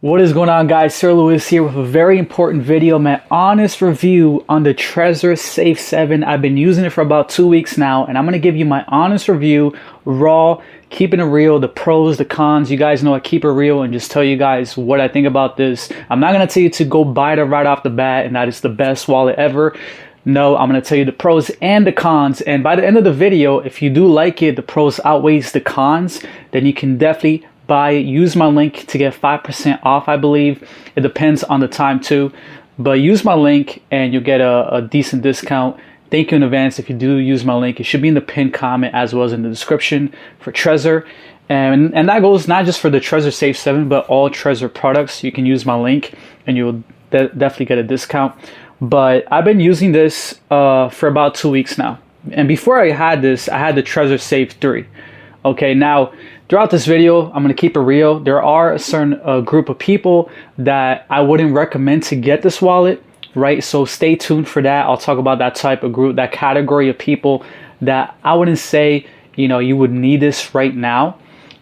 What is going on, guys? Sir Lewis here with a very important video, my honest review on the TREZOR SAFE 7. I've been using it for about 2 weeks now, and I'm going to give you my honest review, raw, keeping it real, the pros, the cons. You guys know I keep it real and just tell you guys what I think about this. I'm not going to tell you to go buy it right off the bat and that it's the best wallet ever. No, I'm going to tell you the pros and the cons, and by the end of the video, if you do like it, the pros outweighs the cons, then you can definitely buy it. Use my link to get 5% off, I believe. It depends on the time too, but use my link and you'll get a decent discount. Thank you in advance if you do use my link. It should be in the pinned comment as well as in the description for TREZOR. And that goes not just for the TREZOR SAFE 7, but all TREZOR products. You can use my link and you'll definitely get a discount. But I've been using this for about 2 weeks now. And before I had this, I had the TREZOR SAFE 3. Okay, now throughout this video, I'm going to keep it real. There are a certain group of people that I wouldn't recommend to get this wallet, right? So stay tuned for that. I'll talk about that type of group, that category of people that I wouldn't say, you would need this right now.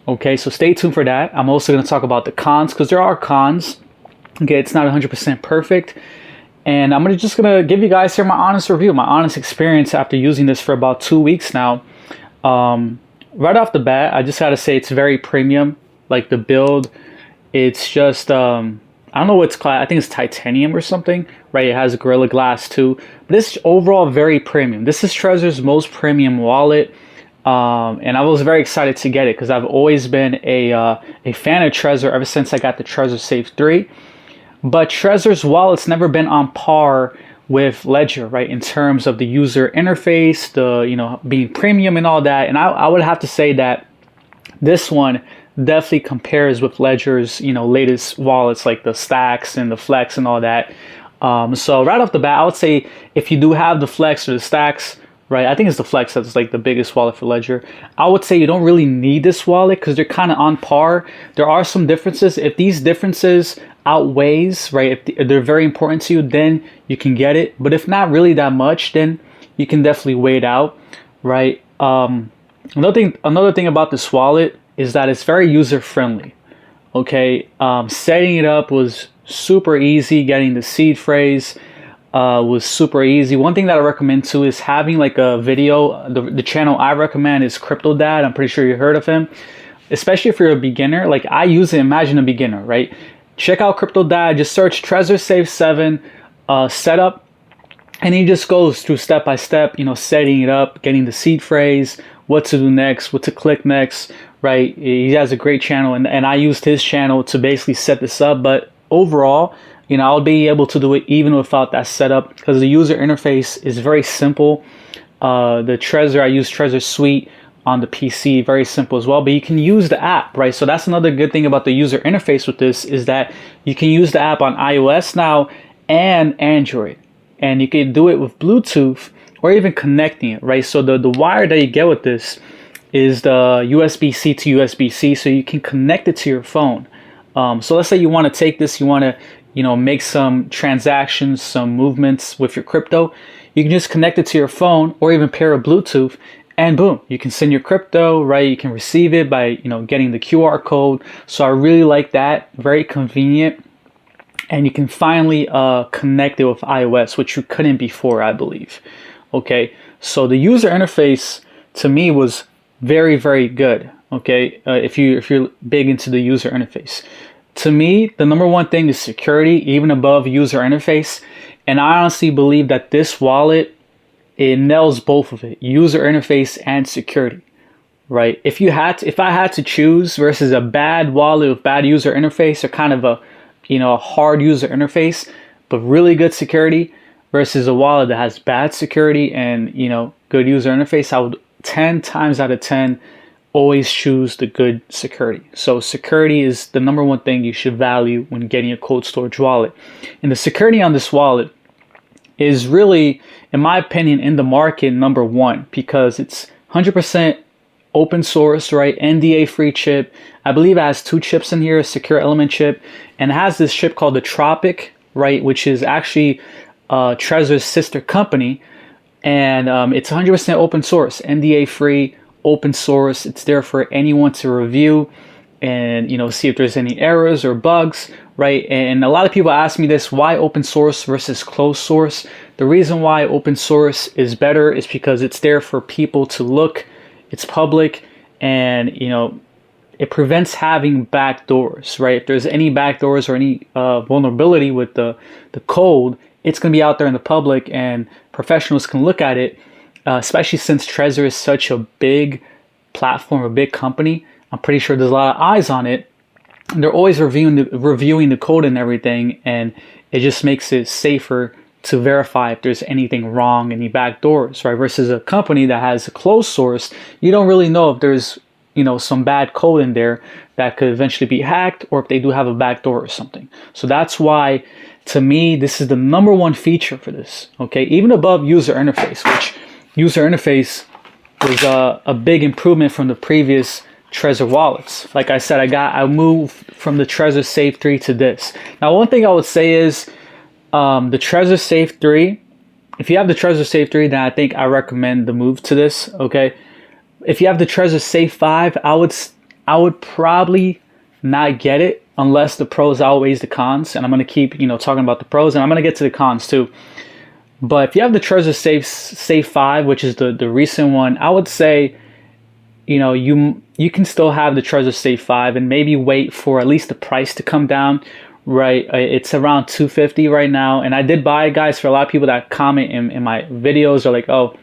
Okay, so stay tuned for that. I'm also going to talk about the cons because there are cons. Okay, it's not 100% perfect. And I'm just going to give you guys here my honest review, my honest experience after using this for about 2 weeks now. Right off the bat, I just gotta say it's very premium. Like the build, it's just I don't know what's called. I think it's titanium or something, right? It has Gorilla Glass too. But it's overall very premium. This is TREZOR's most premium wallet, and I was very excited to get it because I've always been a fan of TREZOR ever since I got the TREZOR SAFE 3. But TREZOR's wallet's never been on par with Ledger, right, in terms of the user interface, the being premium and all that. And I would have to say that this one definitely compares with Ledger's latest wallets like the Stacks and the Flex and all that. So right off the bat, I would say if you do have the Flex or the Stacks, right, I think it's the Flex that's like the biggest wallet for Ledger, I would say you don't really need this wallet because they're kind of on par. There are some differences. If these differences outweighs, right, if they're very important to you, then you can get it. But if not really that much, then you can definitely wait out, right? Another thing about this wallet is that it's very user friendly. Okay, setting it up was super easy. Getting the seed phrase was super easy. One thing that I recommend too is having like a video. The channel I recommend is Crypto Dad. I'm pretty sure you heard of him. Especially if you're a beginner, like I use it. Imagine a beginner, right? Check out Crypto Dad. Just search TREZOR SAFE 7 setup, and he just goes through step by step. Setting it up, getting the seed phrase, what to do next, what to click next. Right? He has a great channel, and I used his channel to basically set this up. But overall, I'll be able to do it even without that setup because the user interface is very simple. The TREZOR, I use TREZOR Suite on the PC, very simple as well, but you can use the app, right? So that's another good thing about the user interface with this is that you can use the app on iOS now and Android, and you can do it with Bluetooth or even connecting it, right? So the wire that you get with this is the USB-C to USB-C, so you can connect it to your phone. So let's say you want to take this, you want to make some transactions, some movements with your crypto. You can just connect it to your phone or even pair a Bluetooth, and boom, you can send your crypto, right? You can receive it by getting the QR code. So I really like that, very convenient, and you can finally connect it with iOS, which you couldn't before, I believe. Okay, so the user interface to me was very, very good. Okay, if you're big into the user interface. To me, the number one thing is security, even above user interface. And I honestly believe that this wallet, it nails both of it, user interface and security, right? If I had to choose versus a bad wallet with bad user interface or kind of a hard user interface, but really good security versus a wallet that has bad security and, good user interface, I would 10 times out of 10 always choose the good security. So security is the number one thing you should value when getting a cold storage wallet. And the security on this wallet is really, in my opinion, in the market number one because it's 100% open source, right? NDA free chip. I believe it has 2 chips in here, a secure element chip, and it has this chip called the Tropic, right? Which is actually TREZOR's sister company, and it's 100% open source, NDA free, open source. It's there for anyone to review. and see if there's any errors or bugs, right? And a lot of people ask me this: why open source versus closed source? The reason why open source is better is because it's there for people to look, it's public, and it prevents having backdoors, right? If there's any backdoors or any vulnerability with the code, it's going to be out there in the public, and professionals can look at it, especially since Trezor is such a big platform, a big company. I'm pretty sure there's a lot of eyes on it. And they're always reviewing the code and everything, and it just makes it safer to verify if there's anything wrong, any backdoors, right? Versus a company that has a closed source, you don't really know if there's some bad code in there that could eventually be hacked, or if they do have a backdoor or something. So that's why, to me, this is the #1 feature for this. Okay, even above user interface, which user interface was a big improvement from the previous Trezor wallets. Like I said, I moved from the TREZOR SAFE 3 to this. Now, one thing I would say is the TREZOR SAFE 3. If you have the TREZOR SAFE 3, then I think I recommend the move to this. Okay. If you have the TREZOR SAFE 5, I would probably not get it unless the pros outweighs the cons. And I'm going to keep, talking about the pros, and I'm going to get to the cons too. But if you have the TREZOR SAFE 5, which is the recent one, I would say, you can still have the TREZOR SAFE 5 and maybe wait for at least the price to come down, right? It's around $250 right now. And I did buy it, guys. For a lot of people that comment in my videos are like, oh,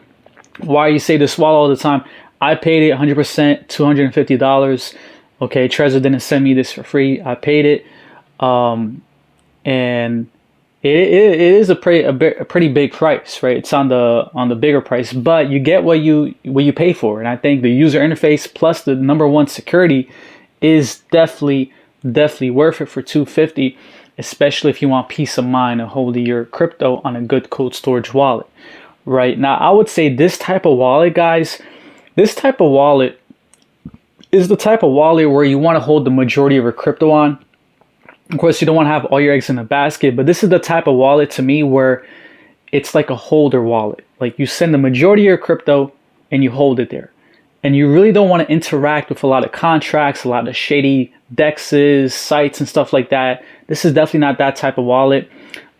why you say this wallet all the time? I paid it 100%, $250. Okay, Trezor didn't send me this for free. I paid it, and it is a pretty big price, right? It's on the bigger price, but you get what you pay for. And I think the user interface plus the #1 security is definitely worth it for $250, especially if you want peace of mind of holding your crypto on a good cold storage wallet. Right now, I would say this type of wallet, guys. This type of wallet is the type of wallet where you want to hold the majority of your crypto on. Of course, you don't want to have all your eggs in a basket, but this is the type of wallet to me where it's like a holder wallet. Like you send the majority of your crypto and you hold it there. And you really don't want to interact with a lot of contracts, a lot of shady dexes, sites, and stuff like that. This is definitely not that type of wallet.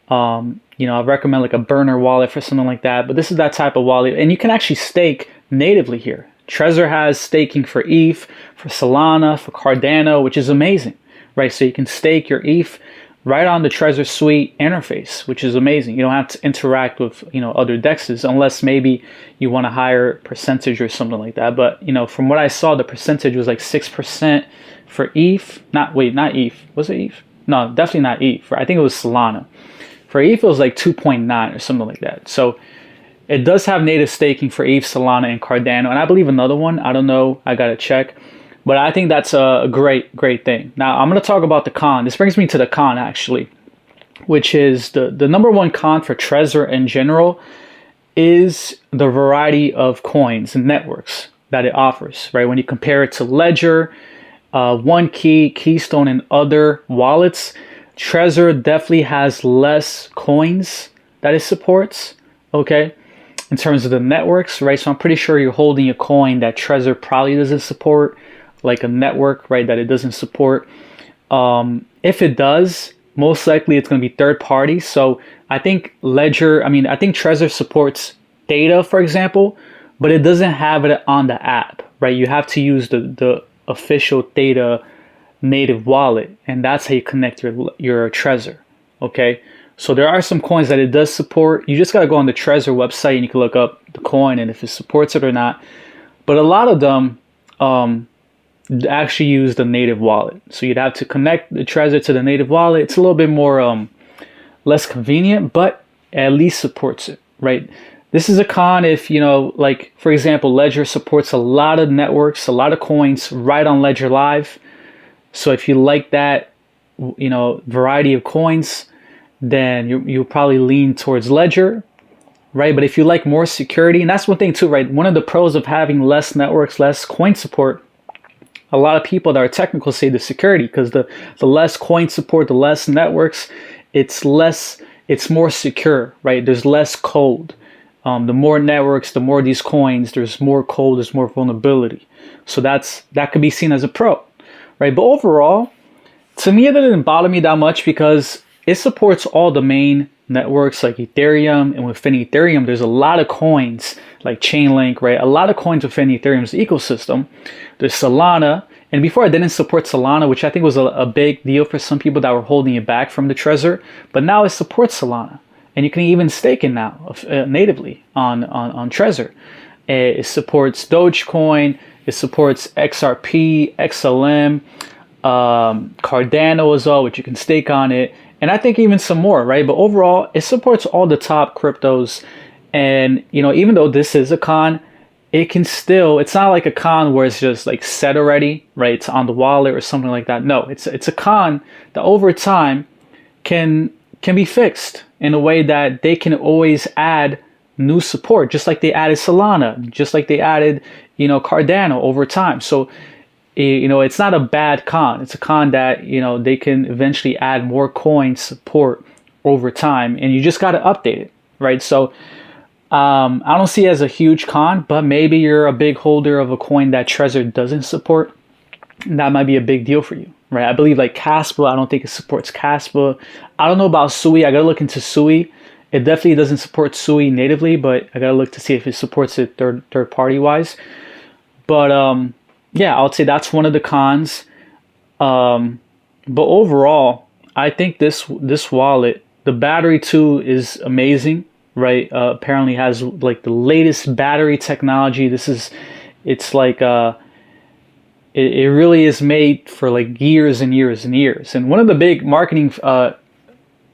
I recommend like a burner wallet for something like that, but this is that type of wallet, and you can actually stake natively here. Trezor has staking for ETH, for Solana, for Cardano, which is amazing, right? So you can stake your ETH right on the Trezor Suite interface, which is amazing. You don't have to interact with, other dexes unless maybe you want a higher percentage or something like that. But, from what I saw, the percentage was like 6% for ETH. Not ETH. Was it ETH? No, definitely not ETH. I think it was Solana. For ETH, it was like 2.9 or something like that. So it does have native staking for ETH, Solana, and Cardano, and I believe another one. I don't know. I got to check. But I think that's a great thing. Now, I'm going to talk about the con. This brings me to the con, actually, which is the #1 con for Trezor in general is the variety of coins and networks that it offers, right? When you compare it to Ledger, OneKey, Keystone, and other wallets, Trezor definitely has less coins that it supports, okay, in terms of the networks, right? So I'm pretty sure you're holding a coin that Trezor probably doesn't support, like a network, right, that it doesn't support. If it does, most likely it's going to be third party. So I think I think Trezor supports data, for example, but it doesn't have it on the app, right? You have to use the official data native wallet, and that's how you connect your Trezor. Okay, so there are some coins that it does support. You just got to go on the Trezor website and you can look up the coin and if it supports it or not. But a lot of them actually use the native wallet, so you'd have to connect the Trezor to the native wallet. It's a little bit more less convenient, but at least supports it, right? This is a con if, like, for example, Ledger supports a lot of networks, a lot of coins right on Ledger Live. So if you like that, variety of coins, then you'll probably lean towards Ledger, right? But if you like more security, and that's one thing too, right? One of the pros of having less networks, less coin support, a lot of people that are technical say the security, because the less coin support, the less networks, it's more secure, right? There's less code. The more networks, the more these coins, there's more code, there's more vulnerability. So that could be seen as a pro, right? But overall, to me, it didn't bother me that much because it supports all the main networks like Ethereum, and within Ethereum, there's a lot of coins like Chainlink, right? A lot of coins within Ethereum's ecosystem. There's Solana, and before I didn't support Solana, which I think was a big deal for some people that were holding it back from the Trezor, but now it supports Solana, and you can even stake it now natively on Trezor. It supports Dogecoin, it supports XRP, XLM, Cardano as well, which you can stake on it. And I think even some more, right? But overall, it supports all the top cryptos. And, you know, even though this is a con, it can still, it's not like a con where it's just like set already, right? It's on the wallet or something like that. No, it's a con that over time can be fixed in a way that they can always add new support, just like they added Solana, just like they added, you know, Cardano over time. So, you know, it's not a bad con. It's a con that, you know, they can eventually add more coin support over time, and you just got to update it, right? So I don't see it as a huge con, but maybe you're a big holder of a coin that Trezor doesn't support, and that might be a big deal for you, right? I believe like Caspa, I don't think it supports Caspa. I don't know about Sui. I got to look into Sui. It definitely doesn't support Sui natively, but I got to look to see if it supports it third party wise. But yeah, I would say that's one of the cons. But overall, I think this wallet, the battery too is amazing, right? Apparently has like the latest battery technology. It's like it really is made for like years and years and years. And one of the big marketing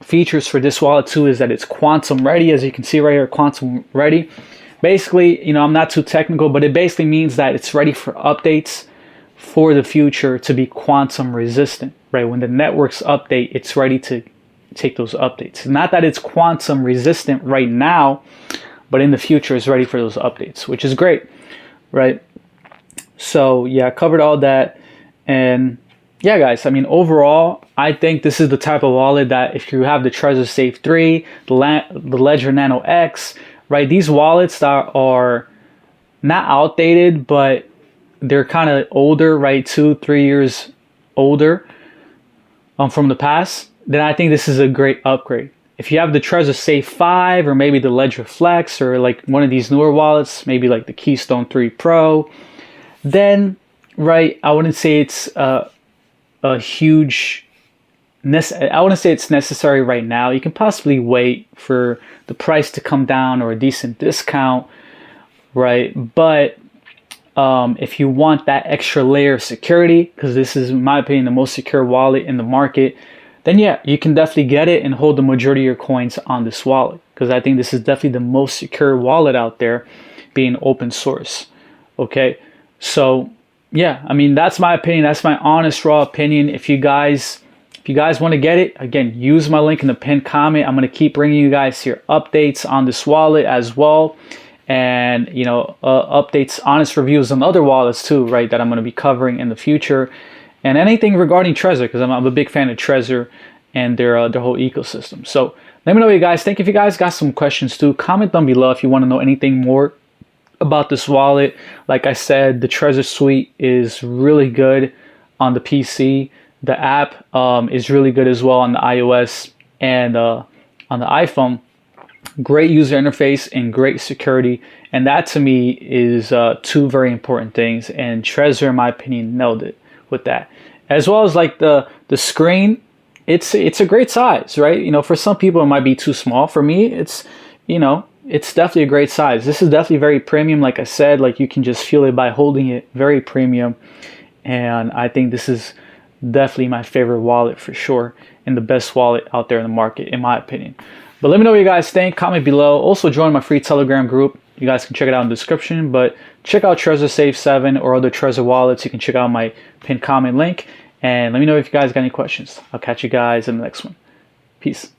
features for this wallet too is that it's quantum ready, as you can see right here, quantum ready. Basically, you know, I'm not too technical, but it basically means that it's ready for updates for the future to be quantum resistant, right? When the networks update, it's ready to take those updates. Not that it's quantum resistant right now, but in the future it's ready for those updates, which is great, right? So yeah, I covered all that. And yeah, guys, I mean, overall, I think this is the type of wallet that if you have the TREZOR SAFE 3, the Ledger Nano X, right? These wallets that are not outdated, but they're kind of older, right? 2-3 years older from the past, then I think this is a great upgrade. If you have the TREZOR SAFE 5 or maybe the Ledger Flex or like one of these newer wallets, maybe like the Keystone 3 Pro, then, right, I wouldn't say it's a huge, I wouldn't say it's necessary right now. You can possibly wait for the price to come down or a decent discount, right? But if you want that extra layer of security, because this is, in my opinion, the most secure wallet in the market, then yeah, you can definitely get it and hold the majority of your coins on this wallet, because I think this is definitely the most secure wallet out there, being open source. Okay, so yeah, I mean, that's my opinion. That's my honest, raw opinion. If you guys want to get it, again, use my link in the pinned comment. I'm going to keep bringing you guys here updates on this wallet as well. And, you know, updates, honest reviews on other wallets too, right, that I'm going to be covering in the future. And anything regarding Trezor, because I'm a big fan of Trezor and their whole ecosystem. So let me know what you guys think. If you guys got some questions too, comment down below if you want to know anything more about this wallet. Like I said, the Trezor Suite is really good on the PC. The app is really good as well on the iOS and on the iPhone. Great user interface and great security, and that to me is two very important things, and Trezor, in my opinion, nailed it with that. As well as like the screen, it's a great size, right? You know, for some people it might be too small. For me, it's, you know, it's definitely a great size. This is definitely very premium. Like I said, like you can just feel it by holding it, very premium. And I think this is definitely my favorite wallet for sure, and the best wallet out there in the market, in my opinion. But let me know what you guys think. Comment below. Also join my free Telegram group. You guys can check it out in the description. But check out TREZOR SAFE 7 or other Trezor wallets. You can check out my pinned comment link. And let me know if you guys got any questions. I'll catch you guys in the next one. Peace.